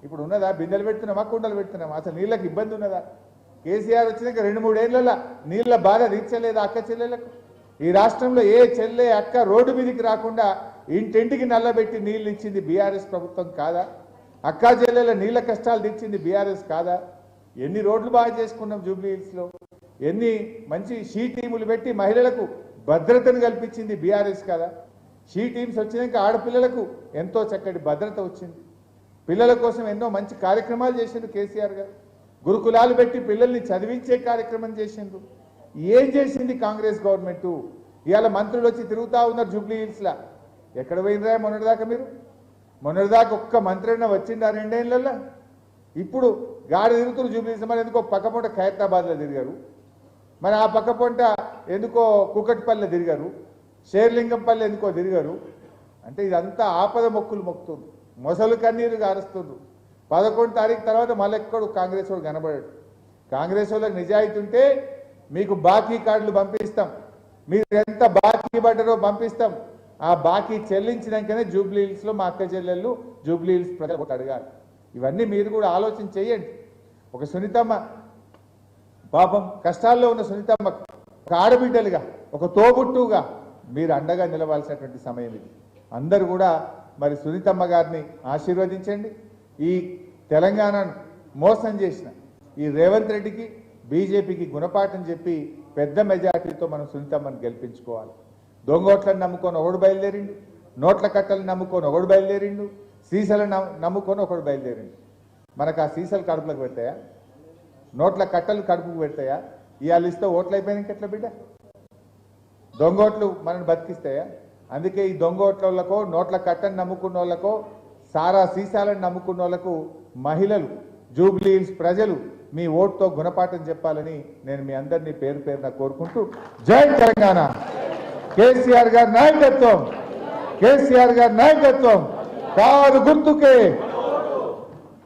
ఇప్పుడు ఉన్నదా? బిందెలు పెడుతున్నామా, కుండలు పెడుతున్నామా? అసలు నీళ్ళకి ఇబ్బంది ఉన్నదా? కేసీఆర్ వచ్చినాక 2-3 ఏళ్లలో నీళ్ళ బాధ తీర్చలేదా అక్క చెల్లెలకు? ఈ రాష్ట్రంలో ఏ చెల్లె అక్క రోడ్డు మీదకి రాకుండా ఇంటింటికి నల్లబెట్టి నీళ్లు ఇచ్చింది బీఆర్ఎస్ ప్రభుత్వం కాదా? అక్కా చెల్లెల నీళ్ళ కష్టాలు తీర్చింది బీఆర్ఎస్ కాదా? ఎన్ని రోడ్లు బాగా చేసుకున్నాం జూబ్లీ హిల్స్లో, ఎన్ని మంచి షీ టీములు పెట్టి మహిళలకు భద్రతను కల్పించింది బీఆర్ఎస్ కాదా? షీ టీమ్స్ వచ్చినాక ఆడపిల్లలకు ఎంతో చక్కటి భద్రత వచ్చింది. పిల్లల కోసం ఎన్నో మంచి కార్యక్రమాలు చేసిండ్రు కేసీఆర్ గారు. గురుకులాలు పెట్టి పిల్లల్ని చదివించే కార్యక్రమం చేసిండ్రు. ఏం చేసింది కాంగ్రెస్ గవర్నమెంట్? ఇవాళ మంత్రులు వచ్చి తిరుగుతూ ఉన్నారు జూబ్లీ హిల్స్లో. ఎక్కడ పోయినరా మొన్నటిదాకా? మీరు మొన్నటిదాకా ఒక్క మంత్రి అయినా వచ్చిందా 2 ఏళ్లలో? ఇప్పుడు గాడి తిరుగుతున్నారు జూబ్లీ హిల్స్. మరి ఎందుకో పక్కపొంట ఖైరతాబాద్లో తిరిగారు, మరి ఆ పక్కపొంట ఎందుకో కుకట్పల్లిలో తిరిగారు, షేర్లింగంపల్లి ఎందుకో తిరిగారు. అంటే ఇదంతా ఆపద మొక్కులు మొక్కుతుంది, మొసలు కన్నీరు గారుస్తుంది. 11 తారీఖు తర్వాత మళ్ళీ ఎక్కడు కాంగ్రెస్ వాడు కనబడాడు. కాంగ్రెస్ వాళ్ళకి నిజాయితీ ఉంటే మీకు బాకీ కార్డులు పంపిస్తాం, మీరు ఎంత బాకీ పడ్డారో పంపిస్తాం. ఆ బాకీ చెల్లించినాకనే జూబ్లీ హిల్స్లో మా అక్క చెల్లెళ్ళు జూబ్లీ హిల్స్ ప్రజలు అడగాలి. ఇవన్నీ మీరు కూడా ఆలోచన చేయండి. ఒక సునీతమ్మ పాపం కష్టాల్లో ఉన్న సునీతమ్మ ఒక ఆడబిడ్డలుగా, ఒక తోబుట్టుగా మీరు అండగా నిలవాల్సినటువంటి సమయం ఇది. అందరూ కూడా మరి సునీతమ్మ గారిని ఆశీర్వదించండి. ఈ తెలంగాణను మోసం చేసిన ఈ రేవంత్ రెడ్డికి, బీజేపీకి గుణపాఠం చెప్పి పెద్ద మెజార్టీతో మనం సునీతమ్మను గెలిపించుకోవాలి. దొంగోట్లను నమ్ముకొని ఒకడు బయలుదేరిండు, నోట్ల కట్టలను నమ్ముకొని ఒకడు బయలుదేరిండు, సీసలను నమ్ముకొని ఒకడు బయలుదేరిండు. మనకు ఆ సీసలు కడుపులకు పెడతాయా? నోట్ల కట్టలు కడుపుకు పెడతాయా? ఇవాళ ఇస్తే ఓట్లు అయిపోయినాక ఎట్లా బిడ్డ? దొంగోట్లు మనల్ని బతికిస్తాయా? అందుకే ఈ దొంగోట్లకో, నోట్ల కట్టను నమ్ముకున్న వాళ్ళకో, సారా సీసాలను నమ్ముకున్న వాళ్ళకు మహిళలు, జూబ్లీ హిల్స్ ప్రజలు మీ ఓటుతో గుణపాఠం చెప్పాలని నేను మీ అందరినీ పేరు పేరున కోరుకుంటూ, జై తెలంగాణ, కేసీఆర్ గారి నాయకత్వం, కేసీఆర్ గారి నాయకత్వం, కారు గుర్తుకే